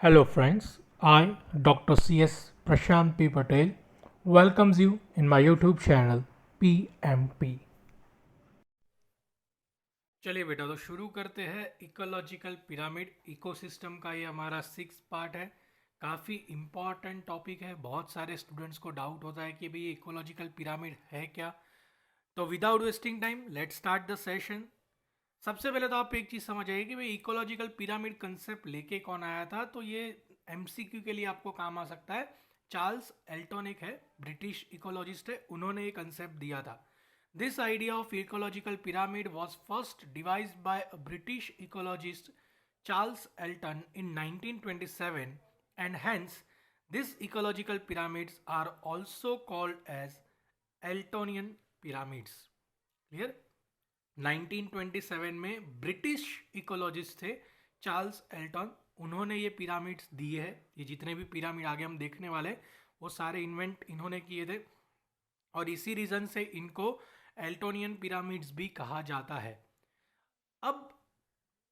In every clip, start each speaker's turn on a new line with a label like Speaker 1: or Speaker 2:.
Speaker 1: Hello friends, I, Dr. C.S. Prashant P. Patel, welcomes you in my YouTube channel PMP. चलिए बेटा, तो शुरू करते हैं इकोलॉजिकल पिरामिड इकोसिस्टम का। ये हमारा 6th पार्ट है। काफ़ी इम्पॉर्टेंट टॉपिक है। बहुत सारे स्टूडेंट्स को डाउट होता है कि भाई ये इकोलॉजिकल पिरामिड है क्या। तो without wasting time let start the session. सबसे पहले तो आप एक चीज़ समझ आइए कि भाई इकोलॉजिकल पिरामिड कंसेप्ट लेके कौन आया था। तो ये एमसीक्यू के लिए आपको काम आ सकता है। चार्ल्स एल्टन एक है, ब्रिटिश इकोलॉजिस्ट है, उन्होंने ये कंसेप्ट दिया था। This idea of ecological pyramid was first devised by a British ecologist Charles Elton in 1927 and hence these ecological pyramids are also called as Eltonian pyramids. Clear? 1927 में British ecologist थे Charles Elton, उन्होंने ये pyramids दिए हैं। ये जितने भी pyramid आगे हम देखने वाले वो सारे इन्वेंट इन्होंने किए थे और इसी रीजन से इनको एल्टोनियन पिरामिड्स भी कहा जाता है। अब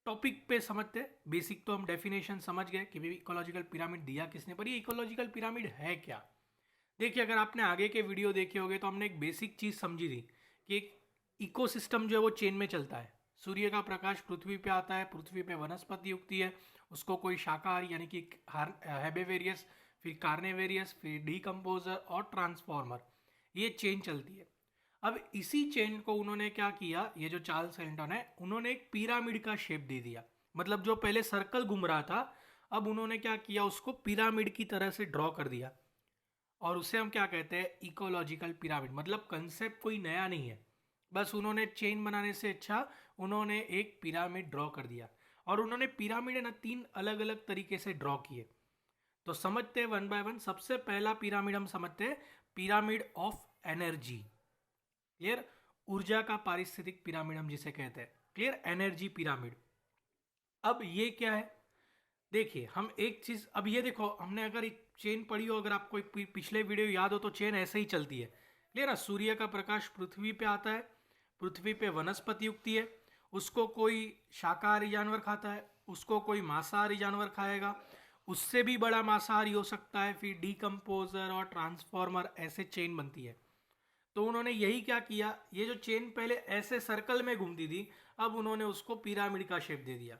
Speaker 1: टॉपिक पे समझते हैं। बेसिक तो हम डेफिनेशन समझ गए कि भाई इकोलॉजिकल पिरामिड दिया किसने, पर ये इकोलॉजिकल पिरामिड है क्या। देखिए, अगर आपने आगे के वीडियो देखे होंगे तो हमने एक बेसिक चीज़ समझी थी कि एक इकोसिस्टम जो है वो चेन में चलता है। सूर्य का प्रकाश पृथ्वी पे आता है, पृथ्वी पे वनस्पति उगती है, उसको कोई शाकाहारी यानी कि हेबेवेरियस, फिर कार्नेवेरियस, फिर डीकम्पोजर और ट्रांसफॉर्मर, ये चेन चलती है। अब इसी चेन को उन्होंने क्या किया, ये जो चार्ल्स एल्टन है उन्होंने एक पिरामिड का शेप दे दिया। मतलब जो पहले सर्कल घूम रहा था, अब उन्होंने क्या किया, उसको पिरामिड की तरह से ड्रॉ कर दिया और उसे हम क्या कहते हैं, इकोलॉजिकल पिरामिड। मतलब कंसेप्ट कोई नया नहीं है, बस उन्होंने चेन बनाने से अच्छा उन्होंने एक पिरामिड ड्रॉ कर दिया। और उन्होंने पिरामिड है ना 3 अलग अलग तरीके से ड्रॉ किए। तो समझते हैं वन बाय वन। सबसे पहला पिरामिड हम समझते हैं, पिरामिड ऑफ एनर्जी। क्लियर? ऊर्जा का पारिस्थितिक पिरामिड हम जिसे कहते हैं। क्लियर? Energy pyramid. अब ये क्या है, देखिए हम एक चीज, अब ये देखो, हमने अगर एक चेन पढ़ी हो, अगर आपको एक पिछले वीडियो याद हो तो चेन ऐसे ही चलती है। क्लियर है? सूर्य का प्रकाश पृथ्वी पे आता है, पृथ्वी पे वनस्पति उगती है, उसको कोई शाकाहारी जानवर खाता है, उसको कोई मांसाहारी जानवर खाएगा, उससे भी बड़ा मांसाहारी हो सकता है, फिर डीकम्पोजर और ट्रांसफॉर्मर, ऐसे चेन बनती है। तो उन्होंने यही क्या किया, ये जो चेन पहले ऐसे सर्कल में घूमती थी, अब उन्होंने उसको पिरामिड का शेप दे दिया।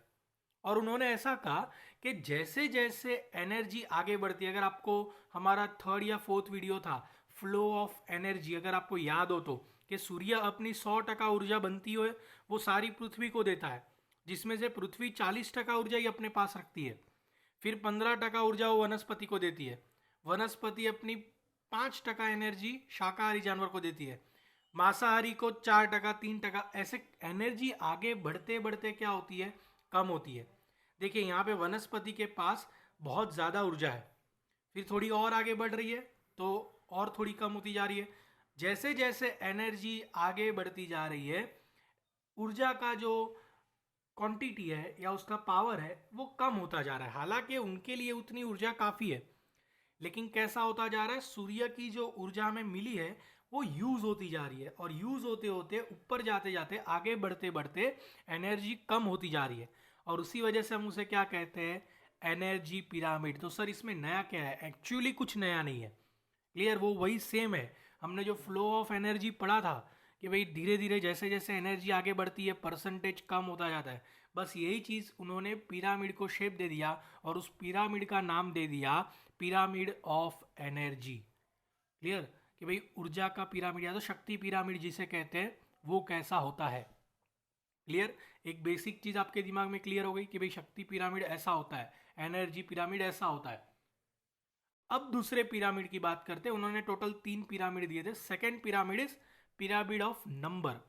Speaker 1: और उन्होंने ऐसा कहा कि जैसे जैसे एनर्जी आगे बढ़ती है, अगर आपको हमारा 3rd या 4th वीडियो था फ्लो ऑफ एनर्जी, अगर आपको याद हो तो, कि सूर्य अपनी 100% ऊर्जा बनती हुए वो सारी पृथ्वी को देता है, जिसमें से पृथ्वी 40% ऊर्जा ही अपने पास रखती है। फिर 15% ऊर्जा वो वनस्पति को देती है, वनस्पति अपनी 5% एनर्जी शाकाहारी जानवर को देती है, मांसाहारी को 4%, 3%, ऐसे एनर्जी आगे बढ़ते बढ़ते क्या होती है, कम होती है। देखिए यहाँ पे वनस्पति के पास बहुत ज़्यादा ऊर्जा है, फिर थोड़ी और आगे बढ़ रही है तो और थोड़ी कम होती जा रही है। जैसे जैसे एनर्जी आगे बढ़ती जा रही है, ऊर्जा का जो क्वांटिटी है या उसका पावर है वो कम होता जा रहा है। हालांकि उनके लिए उतनी ऊर्जा काफ़ी है, लेकिन कैसा होता जा रहा है, सूर्य की जो ऊर्जा हमें मिली है वो यूज होती जा रही है, और यूज होते होते ऊपर जाते जाते आगे बढ़ते बढ़ते एनर्जी कम होती जा रही है, और उसी वजह से हम उसे क्या कहते हैं, एनर्जी पिरामिड। तो सर इसमें नया क्या है, एक्चुअली कुछ नया नहीं है। क्लियर? वो वही सेम है। हमने जो फ्लो ऑफ एनर्जी पढ़ा था कि भाई धीरे धीरे जैसे जैसे एनर्जी आगे बढ़ती है परसेंटेज कम होता जाता है, बस यही चीज़ उन्होंने पिरामिड को शेप दे दिया और उस पिरामिड का नाम दे दिया पिरामिड ऑफ एनर्जी। क्लियर? कि भाई ऊर्जा का पिरामिड या तो शक्ति पिरामिड जिसे कहते हैं, वो कैसा होता है। क्लियर? एक बेसिक चीज आपके दिमाग में क्लियर हो गई कि भाई शक्ति पिरामिड ऐसा होता है, एनर्जी पिरामिड ऐसा होता है। अब दूसरे पिरामिड की बात करते हैं। उन्होंने टोटल 3 पिरामिड दिए थे। Second pyramid is pyramid of number,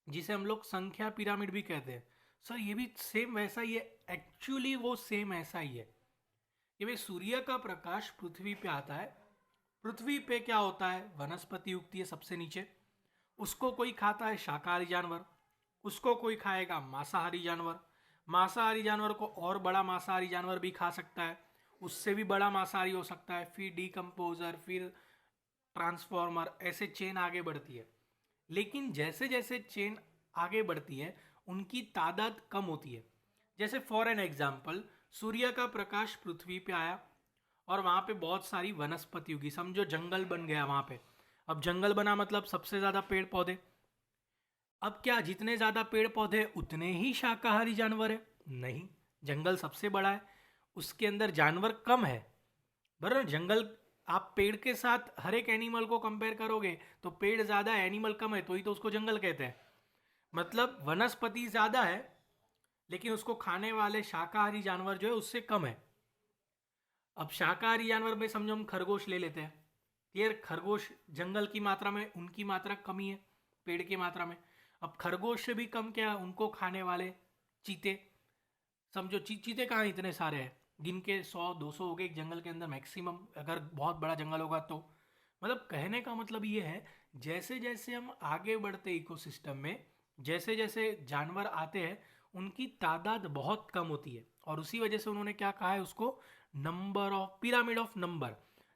Speaker 1: जिसे हम लोग संख्या पिरामिड भी कहते हैं। सर ये भी सेम वैसा ही है, एक्चुअली वो सेम ऐसा ही है कि भाई सूर्य का प्रकाश पृथ्वी पे आता है, पृथ्वी पे क्या होता है, वनस्पति उगती है सबसे नीचे, उसको कोई खाता है शाकाहारी जानवर, उसको कोई खाएगा मांसाहारी जानवर, मांसाहारी जानवर को और बड़ा मांसाहारी जानवर भी खा सकता है, उससे भी बड़ा मांसाहारी हो सकता है, फिर डीकम्पोजर, फिर ट्रांसफॉर्मर, ऐसे चेन आगे बढ़ती है। लेकिन जैसे जैसे चेन आगे बढ़ती है उनकी तादाद कम होती है। जैसे फॉर एन एग्जाम्पल, सूर्य का प्रकाश पृथ्वी पे आया और वहाँ पे बहुत सारी वनस्पति उगी, समझो जंगल बन गया वहाँ पे। अब जंगल बना मतलब सबसे ज़्यादा पेड़ पौधे। अब क्या जितने ज़्यादा पेड़ पौधे उतने ही शाकाहारी जानवर है? नहीं, जंगल सबसे बड़ा है, उसके अंदर जानवर कम है। बराबर, जंगल आप पेड़ के साथ हर एक एनिमल को कंपेयर करोगे तो पेड़ ज़्यादा है, एनिमल कम है, तो ही तो उसको जंगल कहते हैं। मतलब वनस्पति ज़्यादा है लेकिन उसको खाने वाले शाकाहारी जानवर जो है उससे कम है। अब शाकाहारी जानवर में समझो हम खरगोश ले लेते हैं। क्लियर, खरगोश जंगल की मात्रा में उनकी मात्रा कमी है पेड़ की मात्रा में। अब खरगोश से भी कम क्या है उनको खाने वाले? चीते। समझो चीते कहाँ इतने सारे हैं, गिन के 100-200 हो गए एक जंगल के अंदर मैक्सिमम, अगर बहुत बड़ा जंगल होगा तो। मतलब कहने का मतलब ये है, जैसे जैसे हम आगे बढ़ते इकोसिस्टम में, जैसे जैसे जानवर आते हैं उनकी तादाद बहुत कम होती है। और उसी वजह से उन्होंने क्या कहा है उसको, number of pyramid of number,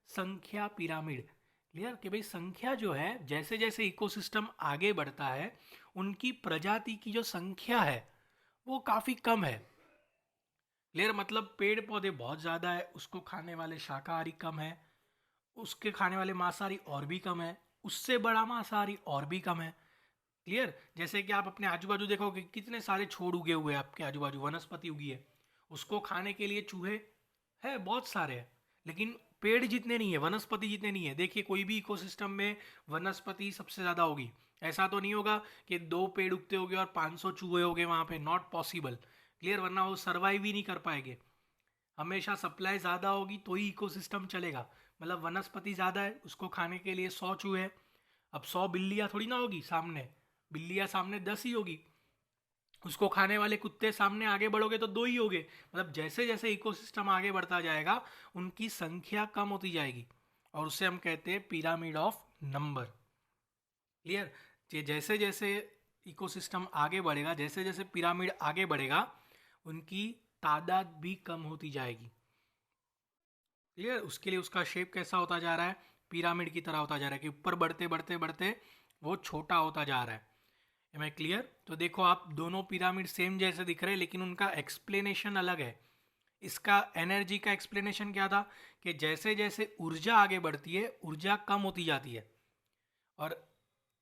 Speaker 1: संख्या पिरामिड। क्लियर कि भाई संख्या जो है, जैसे जैसे इकोसिस्टम आगे बढ़ता है उनकी प्रजाति की जो संख्या है वो काफ़ी कम है। क्लियर, मतलब पेड़ पौधे बहुत ज़्यादा है, उसको खाने वाले शाकाहारी कम है, उसके खाने वाले मांसाहारी और भी कम है, उससे बड़ा मांसाहारी और भी कम है। क्लियर, जैसे कि आप अपने आजू बाजू देखोगे कितने सारे छोड़ उगे हुए हैं, आपके आजू बाजू वनस्पति उगी है, उसको खाने के लिए चूहे है बहुत सारे हैं, लेकिन पेड़ जितने नहीं है, वनस्पति जितने नहीं है। देखिए कोई भी इकोसिस्टम में वनस्पति सबसे ज़्यादा होगी। ऐसा तो नहीं होगा कि 2 पेड़ उगते होंगे और 500 चूहे होंगे वहाँ पे, नॉट पॉसिबल। क्लियर, वरना वो सर्वाइव ही नहीं कर पाएंगे। हमेशा सप्लाई ज़्यादा होगी तो ही इकोसिस्टम चलेगा। मतलब वनस्पति ज़्यादा है, उसको खाने के लिए 100 चूहे हैं। अब 100 बिल्लियाँ थोड़ी ना होगी सामने, बिल्लियाँ सामने 10 ही होगी। उसको खाने वाले कुत्ते सामने आगे बढ़ोगे तो 2 ही होगे। मतलब जैसे जैसे इकोसिस्टम आगे बढ़ता जाएगा उनकी संख्या कम होती जाएगी, और उसे हम कहते हैं पिरामिड ऑफ नंबर। क्लियर, जैसे जैसे इकोसिस्टम आगे बढ़ेगा, जैसे जैसे पिरामिड आगे बढ़ेगा उनकी तादाद भी कम होती जाएगी। क्लियर, उसके लिए उसका शेप कैसा होता जा रहा है, पिरामिड की तरह होता जा रहा है कि ऊपर बढ़ते बढ़ते बढ़ते वो छोटा होता जा रहा है। Am I clear? तो देखो आप दोनों पिरामिड सेम जैसे दिख रहे हैं लेकिन उनका एक्सप्लेनेशन अलग है। इसका एनर्जी का एक्सप्लेनेशन क्या था कि जैसे जैसे ऊर्जा आगे बढ़ती है ऊर्जा कम होती जाती है। और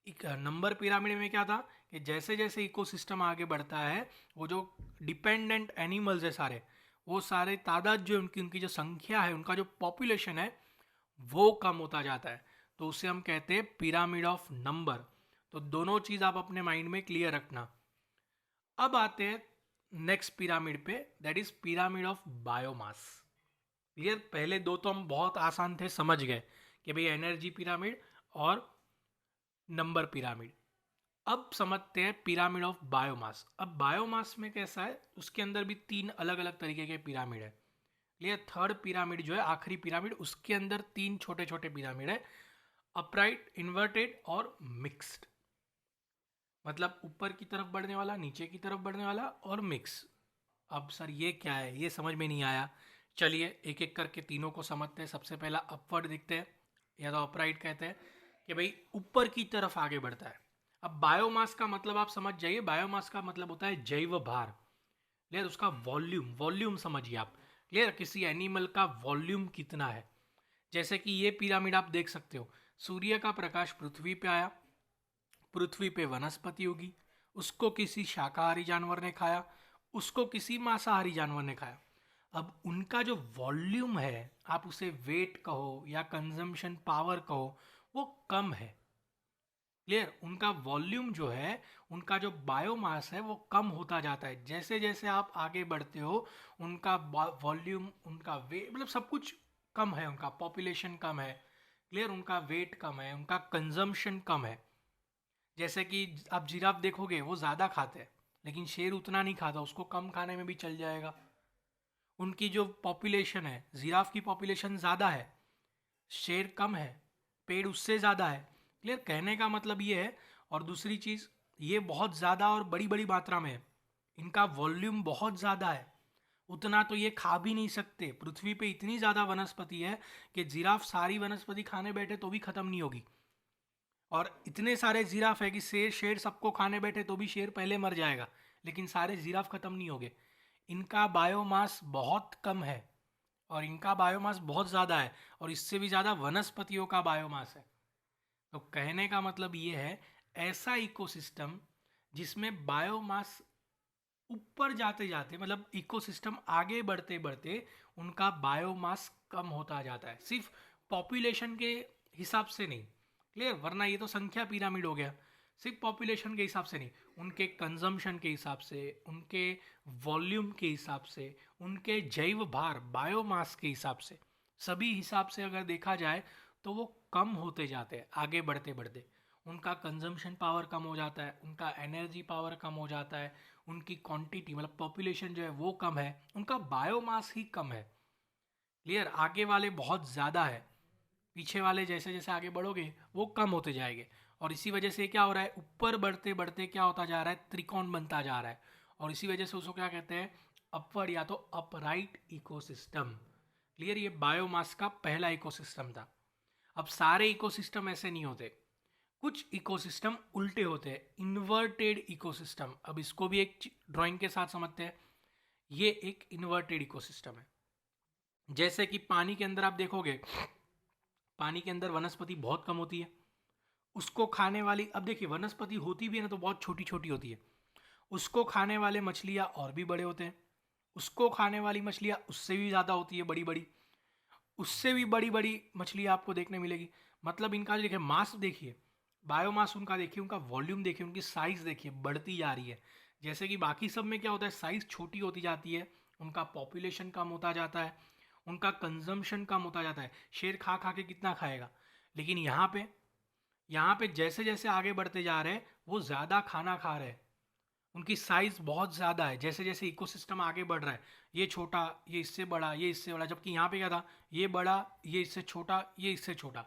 Speaker 1: एक नंबर पिरामिड में क्या था कि जैसे जैसे इकोसिस्टम आगे बढ़ता है वो जो डिपेंडेंट एनिमल्स है सारे, वो सारे तादाद जो उनकी उनकी जो संख्या है, उनका जो पॉपुलेशन है वो कम होता जाता है। तो उसे हम कहते हैं पिरामिड ऑफ नंबर। तो दोनों चीज़ आप अपने माइंड में क्लियर रखना। अब आते हैं नेक्स्ट पिरामिड पे, that is pyramid of biomass. Clear, पहले दो तो हम बहुत आसान थे, समझ गए कि भाई एनर्जी पिरामिड और नंबर पिरामिड। अब समझते हैं पिरामिड ऑफ बायोमास। अब बायोमास में कैसा है, उसके अंदर भी 3 अलग अलग तरीके के पिरामिड है। क्लियर, थर्ड पिरामिड जो है आखिरी पिरामिड, उसके अंदर 3 छोटे छोटे पिरामिड है, अपराइट, इन्वर्टेड और मिक्स्ड। मतलब ऊपर की तरफ बढ़ने वाला, नीचे की तरफ बढ़ने वाला और मिक्स। अब सर ये क्या है, ये समझ में नहीं आया। चलिए एक एक करके तीनों को समझते हैं। सबसे पहला अपवर्ड दिखते हैं या तो अपराइट कहते हैं कि भाई ऊपर की तरफ आगे बढ़ता है। अब बायोमास का मतलब आप समझ जाइए, बायोमास का मतलब होता है जैव भार। क्लियर, उसका वॉल्यूम, वॉल्यूम समझिए आप। क्लियर, किसी एनिमल का वॉल्यूम कितना है। जैसे कि ये पिरामिड आप देख सकते हो, सूर्य का प्रकाश पृथ्वी पे आया, पृथ्वी पे वनस्पति होगी, उसको किसी शाकाहारी जानवर ने खाया, उसको किसी मांसाहारी जानवर ने खाया। अब उनका जो वॉल्यूम है, आप उसे वेट कहो या कंजम्पशन पावर कहो, वो कम है। क्लियर, उनका वॉल्यूम जो है, उनका जो बायोमास है वो कम होता जाता है। जैसे जैसे आप आगे बढ़ते हो उनका वॉल्यूम, उनका वेट, मतलब सब कुछ कम है, उनका पॉपुलेशन कम है। क्लियर, उनका वेट कम है, उनका कंजम्पशन कम है। जैसे कि आप जिराफ देखोगे वो ज़्यादा खाते हैं लेकिन शेर उतना नहीं खाता, उसको कम खाने में भी चल जाएगा। उनकी जो पॉपुलेशन है, जिराफ की पॉपुलेशन ज़्यादा है, शेर कम है, पेड़ उससे ज़्यादा है। क्लियर, कहने का मतलब ये है। और दूसरी चीज़, ये बहुत ज़्यादा और बड़ी बड़ी मात्रा में है, इनका वॉल्यूम बहुत ज़्यादा है, उतना तो ये खा भी नहीं सकते। पृथ्वी पे इतनी ज़्यादा वनस्पति है कि जिराफ सारी वनस्पति खाने बैठे तो भी ख़त्म नहीं होगी। और इतने सारे जिराफ है कि शेर शेर सबको खाने बैठे तो भी शेर पहले मर जाएगा, लेकिन सारे जिराफ खत्म नहीं होंगे। इनका बायोमास बहुत कम है और इनका बायोमास बहुत ज़्यादा है, और इससे भी ज़्यादा वनस्पतियों का बायोमास है। तो कहने का मतलब ये है, ऐसा इकोसिस्टम जिसमें बायोमास ऊपर जाते जाते, मतलब इकोसिस्टम आगे बढ़ते बढ़ते उनका बायोमास कम होता जाता है, सिर्फ पॉपुलेशन के हिसाब से नहीं। क्लियर? वरना ये तो संख्या पिरामिड हो गया। सिर्फ पॉपुलेशन के हिसाब से नहीं, उनके कंजम्पशन के हिसाब से, उनके वॉल्यूम के हिसाब से, उनके जैव भार बायोमास के हिसाब से, सभी हिसाब से अगर देखा जाए तो वो कम होते जाते हैं आगे बढ़ते बढ़ते। उनका कंजम्पशन पावर कम हो जाता है, उनका एनर्जी पावर कम हो जाता है, उनकी क्वांटिटी मतलब पॉपुलेशन जो है वो कम है, उनका बायोमास ही कम है। क्लियर? आगे वाले बहुत ज़्यादा है, पीछे वाले जैसे जैसे आगे बढ़ोगे वो कम होते जाएंगे। और इसी वजह से क्या हो रहा है, ऊपर बढ़ते बढ़ते क्या होता जा रहा है, त्रिकोण बनता जा रहा है। और इसी वजह से उसको क्या कहते हैं, अपवर्ड या तो अपराइट इकोसिस्टम। क्लियर? ये बायोमास का पहला इकोसिस्टम था। अब सारे इकोसिस्टम ऐसे नहीं होते, कुछ इकोसिस्टम उल्टे होते हैं, इन्वर्टेड इकोसिस्टम। अब इसको भी एक ड्राइंग के साथ समझते हैं। ये एक इन्वर्टेड इकोसिस्टम है। जैसे कि पानी के अंदर आप देखोगे, पानी के अंदर वनस्पति बहुत कम होती है, उसको खाने वाली, अब देखिए वनस्पति होती भी है ना तो बहुत छोटी छोटी होती है, उसको खाने वाले मछलियाँ और भी बड़े होते हैं, उसको खाने वाली मछलियाँ उससे भी ज़्यादा होती है, बड़ी बड़ी, उससे भी बड़ी बड़ी मछलियाँ आपको देखने मिलेगी। मतलब इनका देखिए मास देखिए, बायोमास उनका देखिए, उनका वॉल्यूम देखिए, उनकी साइज़ देखिए, बढ़ती जा रही है। जैसे कि बाकी सब में क्या होता है, साइज़ छोटी होती जाती है, उनका पॉपुलेशन कम होता जाता है, उनका कंजम्पशन कम होता जाता है, शेर खा खा के कितना खाएगा। लेकिन यहाँ पे जैसे जैसे आगे बढ़ते जा रहे हैं वो ज़्यादा खाना खा रहे हैं, उनकी साइज़ बहुत ज़्यादा है। जैसे जैसे इकोसिस्टम आगे बढ़ रहा है, ये छोटा, ये इससे बड़ा, ये इससे बड़ा, जबकि यहाँ पे क्या था, ये बड़ा, ये इससे छोटा, ये इससे छोटा।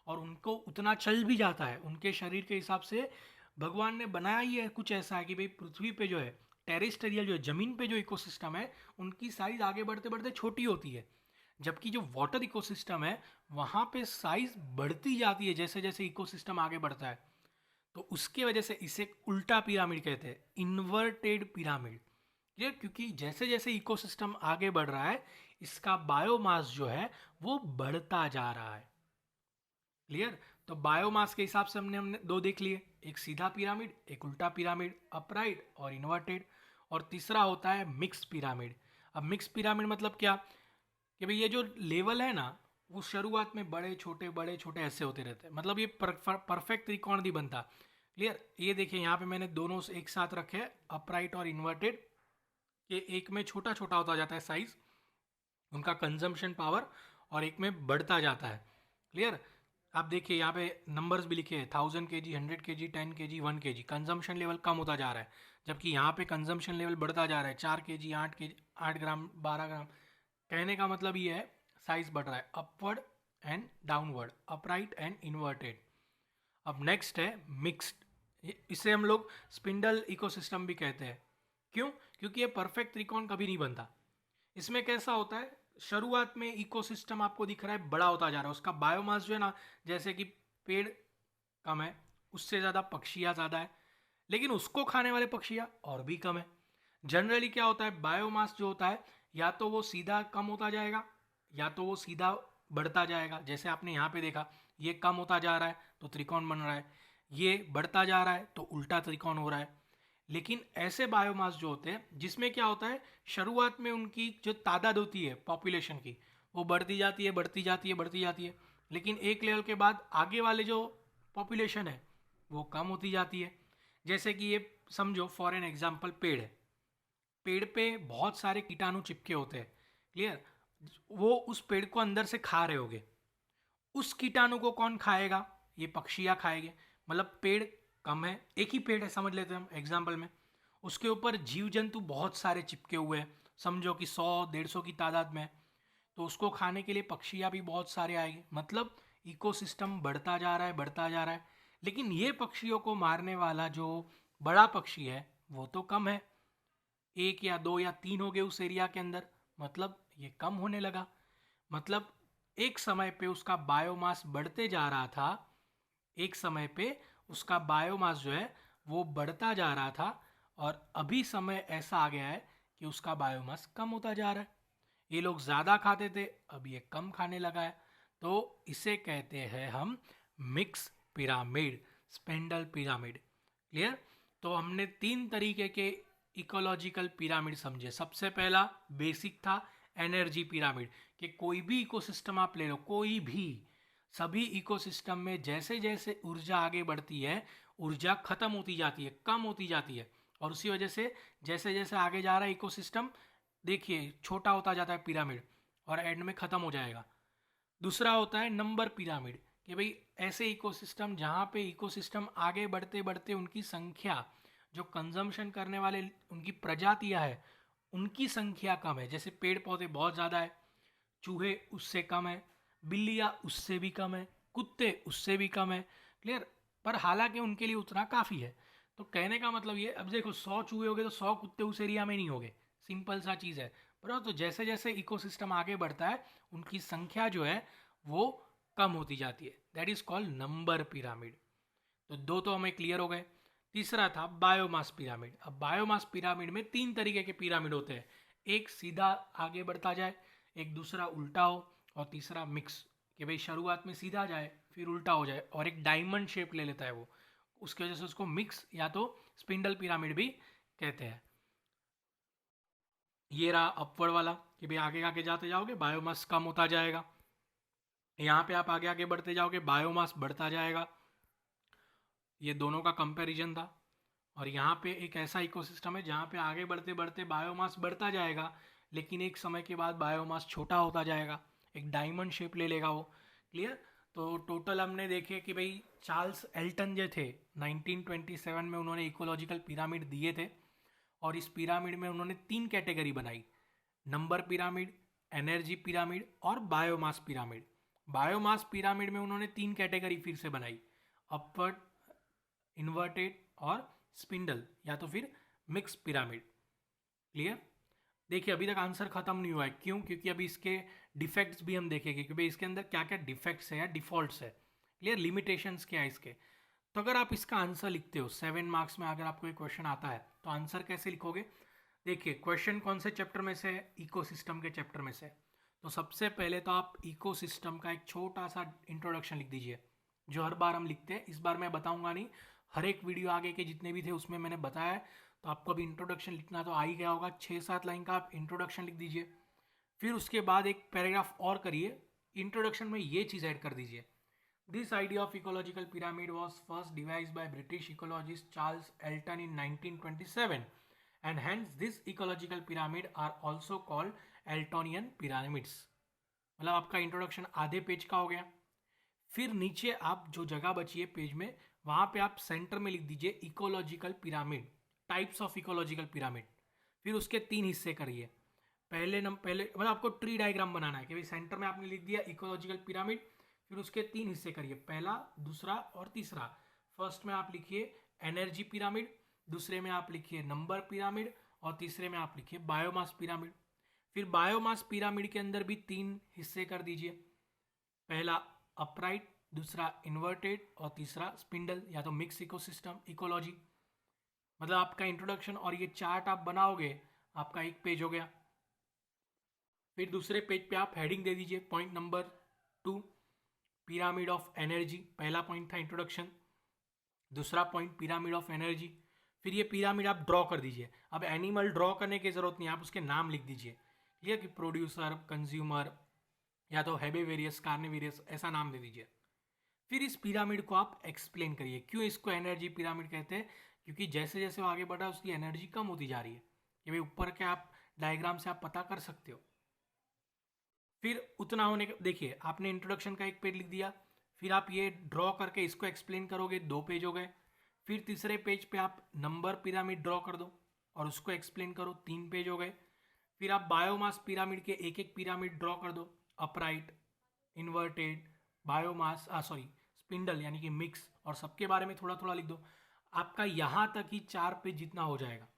Speaker 1: और उनको उतना चल भी जाता है, उनके शरीर के हिसाब से भगवान ने बनाया ही है कुछ ऐसा है कि भाई पृथ्वी पे जो है, टेरेस्टेरियल जो है, ज़मीन पे जो इकोसिस्टम है, उनकी साइज़ आगे बढ़ते बढ़ते छोटी होती है। जबकि जो वाटर इकोसिस्टम है वहाँ पे साइज़ बढ़ती जाती है जैसे जैसे इकोसिस्टम आगे बढ़ता है। तो उसके वजह से इसे उल्टा पिरामिड कहते हैं, इन्वर्टेड पिरामिड। ये क्योंकि जैसे जैसे इकोसिस्टम आगे बढ़ रहा है, इसका बायोमास जो है वो बढ़ता जा रहा है। क्लियर? तो बायोमास के हिसाब से हमने हमने दो देख लिए, एक सीधा पिरामिड, एक उल्टा पिरामिड, अपराइट और इन्वर्टेड। और तीसरा होता है मिक्स पिरामिड। अब मिक्स पिरामिड मतलब क्या, कि भाई ये जो लेवल है ना, वो शुरुआत में बड़े छोटे ऐसे होते रहते हैं, मतलब ये परफेक्ट त्रिकोण नहीं बनता। क्लियर? ये देखिए यहाँ पे मैंने दोनों एक साथ रखे हैं, अपराइट और इन्वर्टेड। ये एक में छोटा छोटा होता जाता है साइज, उनका कंजम्पशन पावर, और एक में बढ़ता जाता है। क्लियर? आप देखिए यहाँ पे नंबर्स भी लिखे हैं, 1000 kg, 100 kg, 10 kg, 1 kg। Consumption level कम होता जा रहा है, जबकि यहाँ पे कंजम्पशन लेवल बढ़ता जा रहा है, 4 kg, 8 kg, 8 ग्राम, 12 ग्राम। कहने का मतलब ये है, साइज बढ़ रहा है, upward and downward, upright and inverted. अब नेक्स्ट है मिक्स्ड। इसे हम लोग स्पिंडल इकोसिस्टम भी कहते हैं। क्यों? क्योंकि ये परफेक्ट त्रिकोण कभी नहीं बनता। इसमें कैसा होता है, शुरुआत में इकोसिस्टम आपको दिख रहा है बड़ा होता जा रहा है, उसका बायोमास जो है ना, जैसे कि पेड़ कम है, उससे ज़्यादा पक्षियाँ ज़्यादा है, लेकिन उसको खाने वाले पक्षियाँ और भी कम है। जनरली क्या होता है, बायोमास जो होता है या तो वो सीधा कम होता जाएगा या तो वो सीधा बढ़ता जाएगा। जैसे आपने यहाँ पे देखा, ये कम होता जा रहा है तो त्रिकोण बन रहा है, ये बढ़ता जा रहा है तो उल्टा त्रिकोण हो रहा है। लेकिन ऐसे बायोमास जो होते हैं जिसमें क्या होता है, शुरुआत में उनकी जो तादाद होती है पॉपुलेशन की, वो बढ़ती जाती है, बढ़ती जाती है, बढ़ती जाती है, लेकिन एक लेवल के बाद आगे वाले जो पॉपुलेशन है वो कम होती जाती है। जैसे कि ये समझो फॉर एन एग्जाम्पल, पेड़ है, पेड़ पे बहुत सारे कीटाणु चिपके होते हैं। क्लियर? वो उस पेड़ को अंदर से खा रहे होगे, उस कीटाणु को कौन खाएगा, ये पक्षियाँ खाएंगे। मतलब पेड़ कम है, एक ही पेड़ है समझ लेते हैं हम एग्जाम्पल में, उसके ऊपर जीव जंतु बहुत सारे चिपके हुए हैं, समझो कि 100-150 की तादाद में, तो उसको खाने के लिए पक्षियाँ भी बहुत सारे आएंगे। मतलब इकोसिस्टम बढ़ता जा रहा है, बढ़ता जा रहा है, लेकिन ये पक्षियों को मारने वाला जो बड़ा पक्षी है वो तो कम है, एक या दो या तीन हो गए उस एरिया के अंदर, मतलब ये कम होने लगा। मतलब एक समय पे उसका बायोमास बढ़ते जा रहा था, एक समय पे उसका बायोमास जो है वो बढ़ता जा रहा था, और अभी समय ऐसा आ गया है कि उसका बायोमास कम होता जा रहा है। ये लोग ज़्यादा खाते थे, अब ये कम खाने लगा है, तो इसे कहते हैं हम mix pyramid, spindle pyramid. Clear? तो हमने 3 तरीके के इकोलॉजिकल पिरामिड समझे। सबसे पहला बेसिक था एनर्जी पिरामिड, कि कोई भी इकोसिस्टम आप ले लो, कोई भी, सभी इकोसिस्टम में जैसे जैसे ऊर्जा आगे बढ़ती है, ऊर्जा खत्म होती जाती है, कम होती जाती है, और उसी वजह से जैसे जैसे आगे जा रहा है इकोसिस्टम, देखिए छोटा होता जाता है पिरामिड, और एंड में ख़त्म हो जाएगा। दूसरा होता है नंबर पिरामिड, कि भाई ऐसे इकोसिस्टम जहाँ पे इकोसिस्टम आगे बढ़ते बढ़ते उनकी संख्या, जो कंजम्पशन करने वाले उनकी प्रजातियाँ है, उनकी संख्या कम है। जैसे पेड़ पौधे बहुत ज़्यादा है, चूहे उससे कम है, बिल्लियाँ उससे भी कम है, कुत्ते उससे भी कम है। क्लियर? पर हालांकि उनके लिए उतना काफ़ी है। तो कहने का मतलब ये, अब देखो 100 चूहे हो गए तो 100 कुत्ते उस एरिया में नहीं होंगे, सिंपल सा चीज़ है। पर तो जैसे जैसे इकोसिस्टम आगे बढ़ता है, उनकी संख्या जो है वो कम होती जाती है। That is called number pyramid. तो दो तो हमें क्लियर हो गए। तीसरा था बायोमास पिरामिड। अब बायोमास पिरामिड में 3 तरीके के पिरामिड होते हैं, एक सीधा आगे बढ़ता जाए, एक दूसरा उल्टा हो, और तीसरा मिक्स, कि भाई शुरुआत में सीधा जाए फिर उल्टा हो जाए, और एक डायमंड शेप ले लेता है वो, उसकी वजह से उसको मिक्स या तो स्पिंडल पिरामिड भी कहते हैं। ये रहा अपवर्ड वाला, कि भाई आगे आगे जाते जाओगे बायोमास कम होता जाएगा, यहाँ पे आप आगे आगे बढ़ते जाओगे बायोमास बढ़ता जाएगा। ये दोनों का कंपैरिजन था। और यहाँ पे एक ऐसा इकोसिस्टम है जहाँ पे आगे बढ़ते बढ़ते बायोमास बढ़ता जाएगा, लेकिन एक समय के बाद बायोमास छोटा होता जाएगा, एक डायमंड शेप ले लेगा वो। क्लियर? तो टोटल हमने देखे कि भाई चार्ल्स एल्टन जो थे 1927 में उन्होंने इकोलॉजिकल पिरामिड दिए थे, और इस पिरामिड में उन्होंने 3 कैटेगरी बनाई, नंबर पिरामिड, एनर्जी पिरामिड और बायोमास पिरामिड। बायोमास पिरामिड में उन्होंने 3 कैटेगरी फिर से बनाई, अपवर्ड, इन्वर्टेड और स्पिंडल, या तो फिर मिक्स पिरामिड। क्लियर? देखिए अभी तक आंसर खत्म नहीं हुआ है, क्यों? क्योंकि अभी इसके डिफेक्ट्स भी हम देखेंगे कि भाई इसके अंदर क्या क्या डिफेक्ट्स है या डिफॉल्ट्स है। क्लियर? लिमिटेशंस क्या है इसके। तो अगर आप इसका आंसर लिखते हो 7 मार्क्स में, अगर आपको एक क्वेश्चन आता है तो आंसर कैसे लिखोगे? देखिए क्वेश्चन कौन से चैप्टर में से है? इकोसिस्टम के चैप्टर में से। तो सबसे पहले तो आप इकोसिस्टम का एक छोटा सा इंट्रोडक्शन लिख दीजिए, जो हर बार हम लिखते हैं। इस बार मैं बताऊंगा नहीं, हर एक वीडियो आगे के जितने भी थे उसमें मैंने बताया है। तो आपको अभी इंट्रोडक्शन लिखना तो आ ही गया होगा, 6-7 लाइन का आप इंट्रोडक्शन लिख दीजिए। फिर उसके बाद एक पैराग्राफ और करिए, इंट्रोडक्शन में ये चीज़ ऐड कर दीजिए, this idea of ecological pyramid was first devised by British ecologist Charles Elton in 1927, and hence this ecological pyramid are also called Eltonian pyramids. मतलब आपका इंट्रोडक्शन आधे पेज का हो गया। फिर नीचे आप जो जगह बची है पेज में, वहां पे आप सेंटर में लिख दीजिए ecological pyramid, types of ecological pyramid. फिर उसके 3 हिस्से करिए। पहले मतलब आपको ट्री डायग्राम बनाना है कि भाई सेंटर में आपने लिख दिया इकोलॉजिकल पिरामिड, फिर उसके 3 हिस्से करिए, पहला, दूसरा और तीसरा। फर्स्ट में आप लिखिए एनर्जी पिरामिड, दूसरे में आप लिखिए नंबर पिरामिड, और तीसरे में आप लिखिए बायोमास पिरामिड। फिर बायोमास पिरामिड के अंदर भी 3 हिस्से कर दीजिए, पहला अपराइट, दूसरा इन्वर्टेड और तीसरा स्पिंडल या तो मिक्स इकोसिस्टम इकोलॉजी। मतलब आपका इंट्रोडक्शन और ये चार्ट आप बनाओगे, आपका एक पेज हो गया। फिर दूसरे पेज पे आप हेडिंग दे दीजिए, point number 2 pyramid of energy. पहला पॉइंट था इंट्रोडक्शन, दूसरा पॉइंट पिरामिड ऑफ एनर्जी। फिर ये पिरामिड आप ड्रॉ कर दीजिए। अब एनिमल ड्रॉ करने की जरूरत नहीं, आप उसके नाम लिख दीजिए। क्लियर? कि प्रोड्यूसर, कंज्यूमर, या तो हेबीवेरियस, कार्निवेरियस, ऐसा नाम दे दीजिए। फिर इस पिरामिड को आप एक्सप्लेन करिए, क्यों इसको एनर्जी पिरामिड कहते हैं? क्योंकि जैसे जैसे वो आगे बढ़ रहा है उसकी एनर्जी कम होती जा रही है। कि भाई ऊपर के आप डायग्राम से आप पता कर सकते हो। फिर उतना होने के, देखिए आपने इंट्रोडक्शन का एक पेज लिख दिया, फिर आप ये ड्रॉ करके इसको एक्सप्लेन करोगे, 2 पेज हो गए। फिर तीसरे पेज पे आप नंबर पिरामिड ड्रॉ कर दो और उसको एक्सप्लेन करो, 3 पेज हो गए। फिर आप बायोमास पिरामिड के एक एक पिरामिड ड्रॉ कर दो, upright, inverted, biomass sorry spindle यानी कि मिक्स, और सबके बारे में थोड़ा थोड़ा लिख दो। आपका यहाँ तक ही 4 पेज जितना हो जाएगा,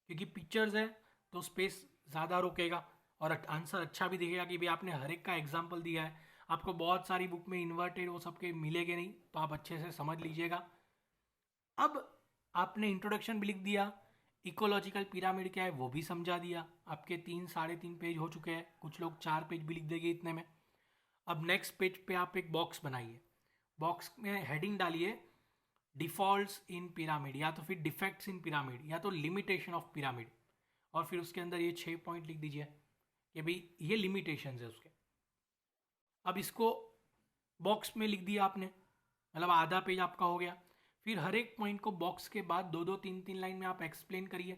Speaker 1: क्योंकि पिक्चर्स है तो स्पेस ज़्यादा रोकेगा और आंसर अच्छा भी दिखेगा कि भाई आपने हर एक का एग्जाम्पल दिया है। आपको बहुत सारी बुक में इन्वर्टेड वो सबके मिलेंगे नहीं, तो आप अच्छे से समझ लीजिएगा। अब आपने इंट्रोडक्शन भी लिख दिया, इकोलॉजिकल पिरामिड क्या है वो भी समझा दिया। आपके 3 साढ़े 3 पेज हो चुके हैं, कुछ लोग 4 पेज भी लिख देंगे इतने में। अब नेक्स्ट पेज पे आप एक बॉक्स बनाइए, बॉक्स में हेडिंग डालिए डिफॉल्ट्स इन पिरामिड, या तो फिर डिफेक्ट्स इन पिरामिड, या तो लिमिटेशन ऑफ पिरामिड, और फिर उसके अंदर ये 6 पॉइंट लिख दीजिए कि भाई ये लिमिटेशन है उसके। अब इसको बॉक्स में लिख दिया आपने, मतलब आधा पेज आपका हो गया। फिर हर एक पॉइंट को बॉक्स के बाद 2 2 3 3 लाइन में आप एक्सप्लेन करिए।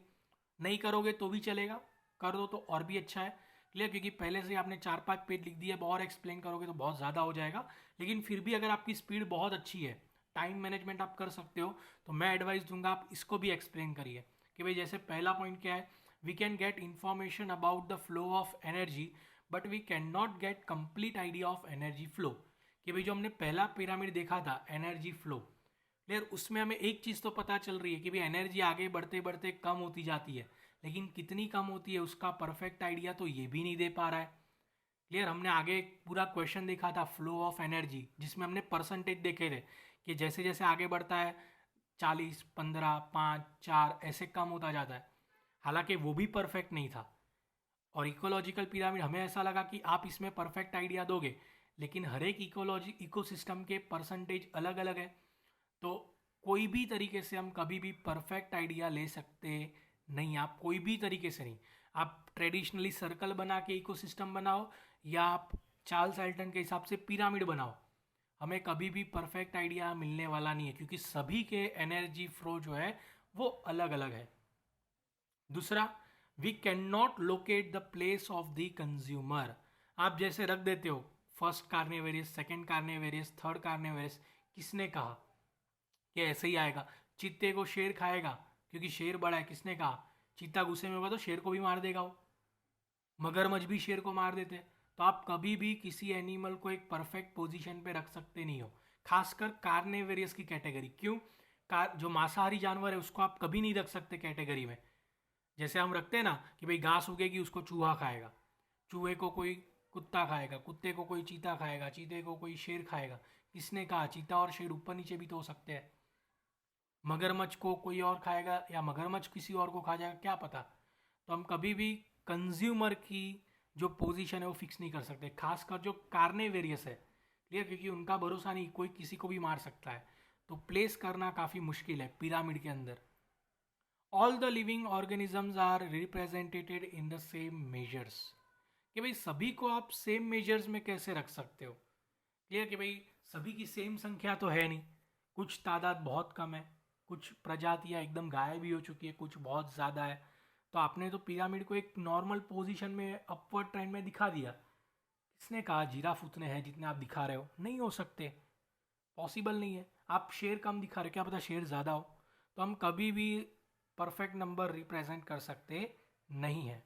Speaker 1: नहीं करोगे तो भी चलेगा, कर दो तो और भी अच्छा है। क्लियर, क्योंकि पहले से आपने 4 5 पेज लिख दिए, और एक्सप्लेन करोगे तो बहुत ज़्यादा हो जाएगा। लेकिन फिर भी अगर आपकी स्पीड बहुत अच्छी है, टाइम मैनेजमेंट आप कर सकते हो, तो मैं एडवाइस दूंगा आप इसको भी एक्सप्लेन करिए कि भाई जैसे पहला पॉइंट क्या है, we can get information about the flow of energy but we can not get complete idea of energy flow. कि भाई जो हमने पहला पिरामिड देखा था एनर्जी फ्लो, क्लियर, उसमें हमें एक चीज़ तो पता चल रही है कि भाई एनर्जी आगे बढ़ते बढ़ते कम होती जाती है, लेकिन कितनी कम होती है उसका परफेक्ट आइडिया तो ये भी नहीं दे पा रहा है। क्लियर, हमने आगे एक पूरा क्वेश्चन देखा था फ्लो ऑफ एनर्जी, जिसमें हमने परसेंटेज देखे थे कि जैसे जैसे आगे बढ़ता है 40 15 5 4 ऐसे कम होता जाता है, हालांकि वो भी परफेक्ट नहीं था। और इकोलॉजिकल पिरामिड हमें ऐसा लगा कि आप इसमें परफेक्ट आइडिया दोगे, लेकिन हर एक इकोसिस्टम के परसेंटेज अलग अलग है, तो कोई भी तरीके से हम कभी भी परफेक्ट आइडिया ले सकते नहीं। आप कोई भी तरीके से नहीं, आप ट्रेडिशनली सर्कल बना के इकोसिस्टम बनाओ या आप चार्ल्स एल्टन के हिसाब से पिरामिड बनाओ, हमें कभी भी परफेक्ट आइडिया मिलने वाला नहीं है, क्योंकि सभी के एनर्जी फ्लो जो है वो अलग अलग है। दूसरा, we can not locate the place of the consumer. आप जैसे रख देते हो first carnivorous, second carnivorous, third carnivorous, किसने कहा कि ऐसे ही आएगा? चीते को शेर खाएगा क्योंकि शेर बड़ा है, किसने कहा? चीता गुस्से में होगा तो शेर को भी मार देगा वो। मगरमच्छ भी शेर को मार देते हैं। तो आप कभी भी किसी एनिमल को एक परफेक्ट पोजीशन पे रख सकते नहीं हो, खासकर कार्नेवेरियस की कैटेगरी। क्यों? जो मांसाहारी जानवर है उसको आप कभी नहीं रख सकते कैटेगरी में। जैसे हम रखते हैं ना कि भाई घास उगेगी उसको चूहा खाएगा, चूहे को कोई कुत्ता खाएगा, कुत्ते को कोई चीता खाएगा, चीते को कोई शेर खाएगा। किसने कहा? चीता और शेर ऊपर नीचे भी तो हो सकते हैं। मगरमच्छ को कोई और खाएगा या मगरमच्छ किसी और को खा जाएगा, क्या पता। तो हम कभी भी कंज्यूमर की जो पोजीशन है वो फिक्स नहीं कर सकते, खासकर जो कार्नेवेरियस है। क्लियर, क्योंकि उनका भरोसा नहीं, कोई किसी को भी मार सकता है। तो प्लेस करना काफ़ी मुश्किल है पिरामिड के अंदर। All the living organisms are represented in the same measures. कि भाई सभी को आप सेम मेजर्स में कैसे रख सकते हो? क्लियर, कि भाई सभी की सेम संख्या तो है नहीं, कुछ तादाद बहुत कम है, कुछ प्रजातियां एकदम गायब भी हो चुकी है, कुछ बहुत ज़्यादा है। तो आपने तो पिरामिड को एक नॉर्मल पोजीशन में अपवर्ड ट्रेंड में दिखा दिया। किसने कहा जिराफ उतने हैं जितने आप दिखा रहे हो? नहीं हो सकते, पॉसिबल नहीं है। आप शेर कम दिखा रहे हो, क्या पता शेर ज़्यादा हो। तो हम कभी भी परफेक्ट नंबर रिप्रेजेंट कर सकते नहीं है,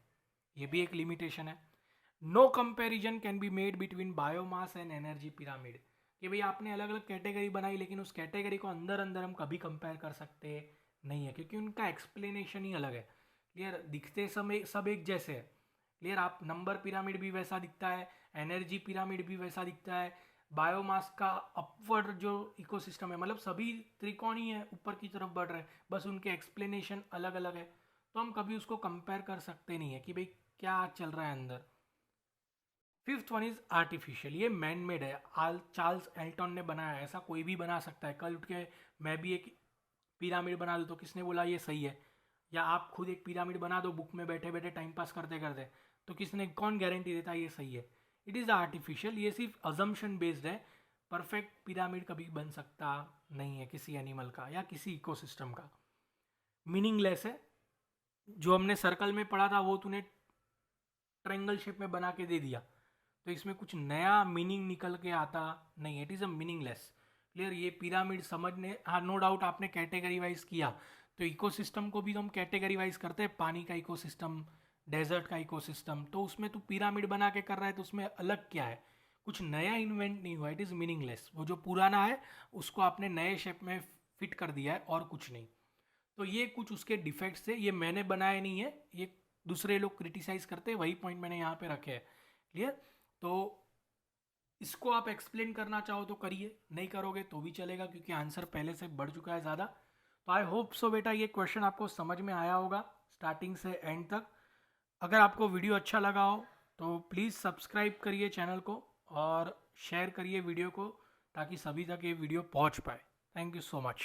Speaker 1: ये भी एक लिमिटेशन है। No comparison can be made between biomass and energy pyramid. कि भाई आपने अलग अलग कैटेगरी बनाई, लेकिन उस कैटेगरी को अंदर अंदर हम कभी कंपेयर कर सकते नहीं है, क्योंकि उनका एक्सप्लेनेशन ही अलग है। क्लियर, दिखते समय सब एक जैसे है। क्लियर, आप नंबर पिरामिड भी वैसा दिखता है, एनर्जी पिरामिड भी वैसा दिखता है, बायोमास का अपवर्ड जो इकोसिस्टम है, मतलब सभी त्रिकोणी है, ऊपर की तरफ बढ़ रहे हैं, बस उनके एक्सप्लेनेशन अलग अलग है। तो हम कभी उसको कंपेयर कर सकते नहीं है कि भाई क्या चल रहा है अंदर। फिफ्थ वन इज आर्टिफिशियल, ये मैन मेड है, चार्ल्स एल्टन ने बनाया है, ऐसा कोई भी बना सकता है। कल उठ के मैं भी एक पिरामिड बना दूँ तो किसने बोला ये सही है? या आप खुद एक पिरामिड बना दो बुक में बैठे बैठे टाइम पास करते करते, तो किसने, कौन गारंटी देता है ये सही है? इट इज़ आर्टिफिशियल, ये सिर्फ अजम्पशन बेस्ड है। परफेक्ट पिरामिड कभी बन सकता नहीं है किसी एनिमल का या किसी इकोसिस्टम का। मीनिंगलेस है। जो हमने सर्कल में पढ़ा था वो तूने ट्रायंगल शेप में बना के दे दिया, तो इसमें कुछ नया मीनिंग निकल के आता नहीं, it is a meaningless. Clear, ये पिरामिड समझने, हाँ नो डाउट आपने कैटेगरी वाइज किया, तो इकोसिस्टम को भी तो हम कैटेगरी वाइज करते हैं, पानी का इकोसिस्टम, डेजर्ट का इकोसिस्टम, तो उसमें तू पिरामिड बना के कर रहा है तो उसमें अलग क्या है? कुछ नया इन्वेंट नहीं हुआ, इट इज़ मीनिंगलेस। वो जो पुराना है उसको आपने नए शेप में फिट कर दिया है और कुछ नहीं। तो ये कुछ उसके डिफेक्ट्स थे, ये मैंने बनाए नहीं है, ये दूसरे लोग क्रिटिसाइज करते हैं, वही पॉइंट मैंने यहाँ पे रखे हैं। क्लियर, तो इसको आप एक्सप्लेन करना चाहो तो करिए, नहीं करोगे तो भी चलेगा, क्योंकि आंसर पहले से बढ़ चुका है ज़्यादा। तो आई होप सो बेटा ये क्वेश्चन आपको समझ में आया होगा स्टार्टिंग से एंड तक। अगर आपको वीडियो अच्छा लगा हो तो प्लीज़ सब्सक्राइब करिए चैनल को और शेयर करिए वीडियो को ताकि सभी तक ये वीडियो पहुंच पाए। Thank you so much.